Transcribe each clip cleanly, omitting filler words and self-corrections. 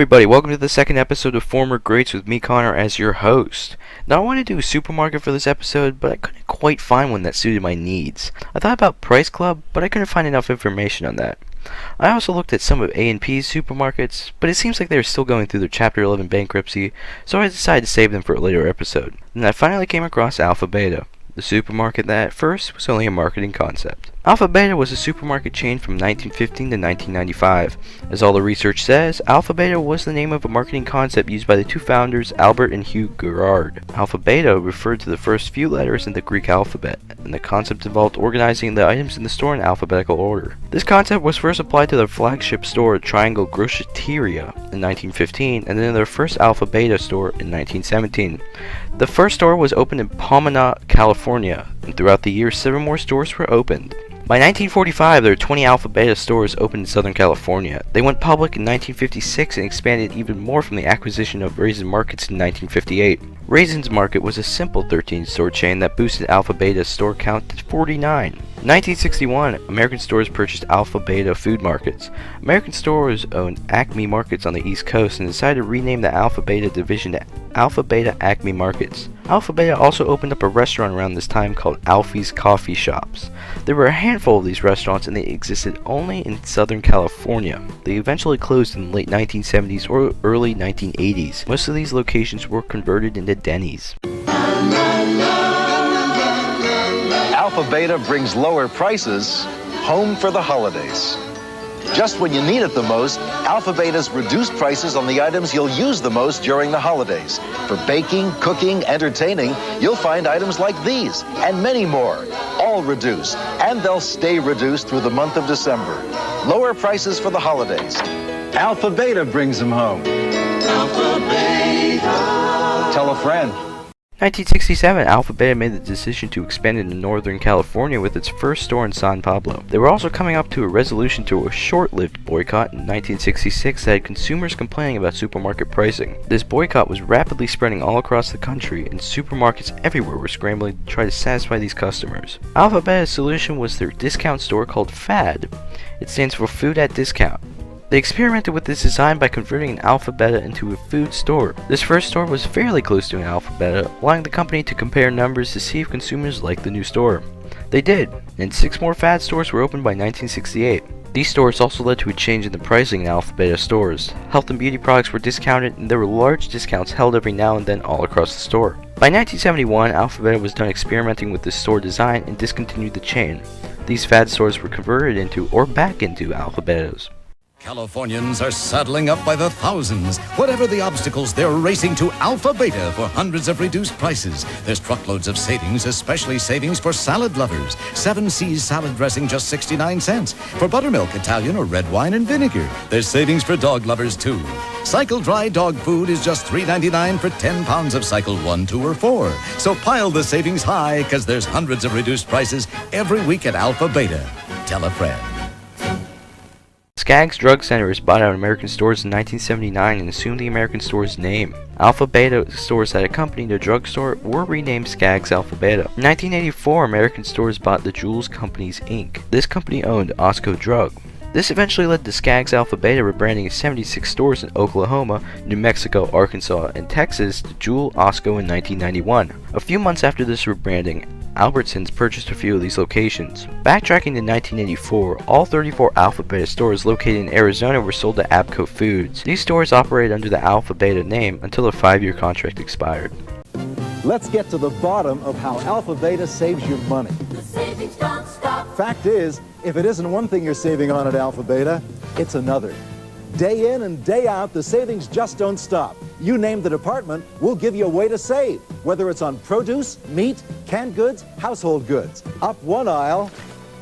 everybody, welcome to the second episode of Former Greats with me, Connor, as your host. Now I wanted to do a supermarket for this episode, but I couldn't quite find one that suited my needs. I thought about Price Club, but I couldn't find enough information on that. I also looked at some of A&P's supermarkets, but it seems like they're still going through their Chapter 11 bankruptcy, so I decided to save them for a later episode. And I finally came across Alpha Beta, the supermarket that at first was only a marketing concept. Alpha Beta was a supermarket chain from 1915 to 1995. As all the research says, Alpha Beta was the name of a marketing concept used by the two founders, Albert and Hugh Gerard. Alpha Beta referred to the first few letters in the Greek alphabet, and the concept involved organizing the items in the store in alphabetical order. This concept was first applied to their flagship store, Triangle Groceria, in 1915, and then their first Alpha Beta store in 1917. The first store was opened in Pomona, California, and throughout the year 7 more stores were opened. By 1945, there were 20 Alpha Beta stores opened in Southern California. They went public in 1956 and expanded even more from the acquisition of Raisin Markets in 1958. Raisin's Market was a simple 13-store chain that boosted Alpha Beta's store count to 49. In 1961, American Stores purchased Alpha Beta Food Markets. American Stores owned Acme Markets on the East Coast and decided to rename the Alpha Beta division to Alpha Beta Acme Markets. Alpha Beta also opened up a restaurant around this time called Alfie's Coffee Shops. There were a handful of these restaurants and they existed only in Southern California. They eventually closed in the late 1970s or early 1980s. Most of these locations were converted into Denny's. Alpha Beta brings lower prices home for the holidays. Just when you need it the most, Alpha Beta's reduced prices on the items you'll use the most during the holidays. For baking, cooking, entertaining, you'll find items like these and many more, all reduced, and they'll stay reduced through the month of December. Lower prices for the holidays. Alpha Beta brings them home. Alpha Beta. Tell a friend. 1967, Alpha Beta made the decision to expand into Northern California with its first store in San Pablo. They were also coming up to a resolution to a short-lived boycott in 1966 that had consumers complaining about supermarket pricing. This boycott was rapidly spreading all across the country, and supermarkets everywhere were scrambling to try to satisfy these customers. Alpha Beta's solution was their discount store called FAD. It stands for Food at Discount. They experimented with this design by converting an Alpha Beta into a food store. This first store was fairly close to an Alpha Beta, allowing the company to compare numbers to see if consumers liked the new store. They did, and 6 more FAD stores were opened by 1968. These stores also led to a change in the pricing in Alpha Beta stores. Health and beauty products were discounted, and there were large discounts held every now and then all across the store. By 1971, Alpha Beta was done experimenting with this store design and discontinued the chain. These FAD stores were converted into or back into Alpha Betas. Californians are saddling up by the thousands. Whatever the obstacles, they're racing to Alpha Beta for hundreds of reduced prices. There's truckloads of savings, especially savings for salad lovers. 7 C's salad dressing just 69 cents. For buttermilk, Italian, or red wine and vinegar. There's savings for dog lovers, too. Cycle Dry dog food is just $3.99 for 10 pounds of Cycle 1, 2, or 4. So pile the savings high, because there's hundreds of reduced prices every week at Alpha Beta. Tell a friend. Skaggs Drug Centers bought out American Stores in 1979 and assumed the American Stores name. Alpha Beta stores that accompanied the drugstore were renamed Skaggs Alpha Beta. In 1984, American Stores bought the Jules Companies Inc. This company owned Osco Drug. This eventually led to Skaggs Alpha Beta rebranding its 76 stores in Oklahoma, New Mexico, Arkansas, and Texas to Jewel Osco in 1991. A few months after this rebranding, Albertsons purchased a few of these locations. Backtracking to 1984, all 34 Alpha Beta stores located in Arizona were sold to Abco Foods. These stores operated under the Alpha Beta name until a 5-year contract expired. Let's get to the bottom of how Alpha Beta saves you money. The savings don't stop. Fact is, if it isn't one thing you're saving on at Alpha Beta, it's another. Day in and day out, the savings just don't stop. You name the department, we'll give you a way to save. Whether it's on produce, meat, canned goods, household goods. Up one aisle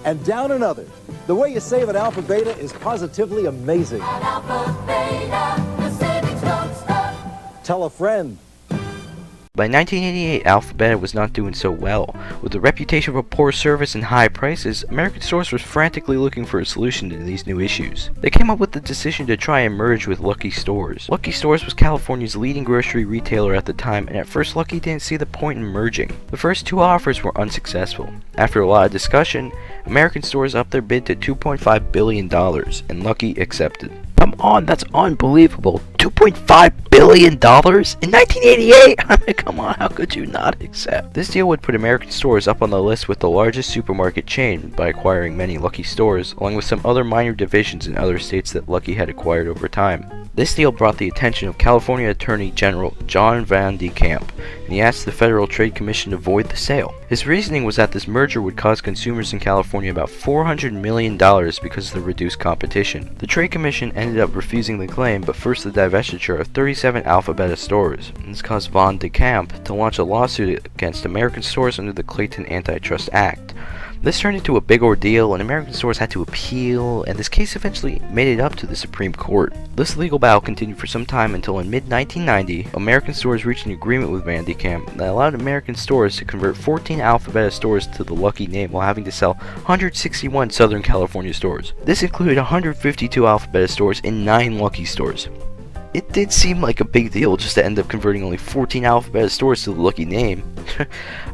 and down another. The way you save at Alpha Beta is positively amazing. At Alpha Beta, the savings don't stop. Tell a friend. By 1988, Alpha Beta was not doing so well. With a reputation for poor service and high prices, American Stores was frantically looking for a solution to these new issues. They came up with the decision to try and merge with Lucky Stores. Lucky Stores was California's leading grocery retailer at the time, and at first Lucky didn't see the point in merging. The first 2 offers were unsuccessful. After a lot of discussion, American Stores upped their bid to $2.5 billion, and Lucky accepted. Come on, that's unbelievable. $2.5 $1.5 billion in 1988? I mean, come on, how could you not accept? This deal would put American stores up on the list with the largest supermarket chain by acquiring many Lucky stores, along with some other minor divisions in other states that Lucky had acquired over time. This deal brought the attention of California Attorney General John Van de Kamp, and he asked the Federal Trade Commission to void the sale. His reasoning was that this merger would cost consumers in California about $400 million because of the reduced competition. The Trade Commission ended up refusing the claim, but forced the divestiture of 37 Alphabeta stores. This caused Van de Kamp to launch a lawsuit against American stores under the Clayton Antitrust Act. This turned into a big ordeal, and American stores had to appeal, and this case eventually made it up to the Supreme Court. This legal battle continued for some time until in mid-1990, American stores reached an agreement with Van de Kamp that allowed American stores to convert 14 Alphabeta stores to the Lucky name while having to sell 161 Southern California stores. This included 152 Alphabeta stores and 9 Lucky stores. It did seem like a big deal just to end up converting only 14 Alphabeta stores to the Lucky name.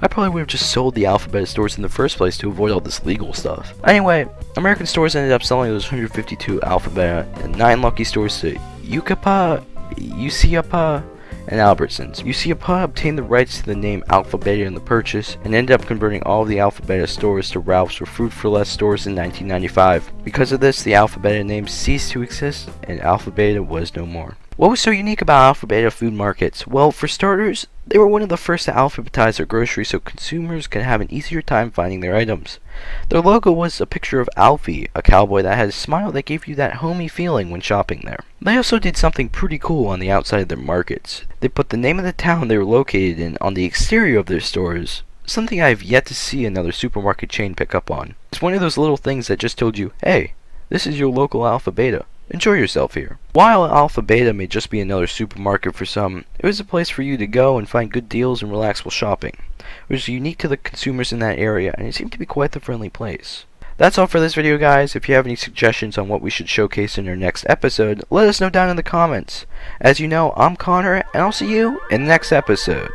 I probably would have just sold the Alphabeta stores in the first place to avoid all this legal stuff. Anyway, American stores ended up selling those 152 Alphabeta and 9 Lucky stores to Yucapa, Uciapa, and Albertsons. Uciapa obtained the rights to the name Alphabeta in the purchase and ended up converting all of the Alphabeta stores to Ralph's or Food for Less stores in 1995. Because of this, the Alphabeta name ceased to exist and Alphabeta was no more. What was so unique about Alphabeta food markets? Well, for starters, they were one of the first to alphabetize their groceries so consumers could have an easier time finding their items. Their logo was a picture of Alfie, a cowboy that had a smile that gave you that homey feeling when shopping there. They also did something pretty cool on the outside of their markets. They put the name of the town they were located in on the exterior of their stores, something I have yet to see another supermarket chain pick up on. It's one of those little things that just told you, hey, this is your local Alphabeta. Enjoy yourself here. While Alphabeta may just be another supermarket for some, it was a place for you to go and find good deals and relax while shopping. It was unique to the consumers in that area, and it seemed to be quite the friendly place. That's all for this video, guys. If you have any suggestions on what we should showcase in our next episode, let us know down in the comments. As you know, I'm Connor, and I'll see you in the next episode.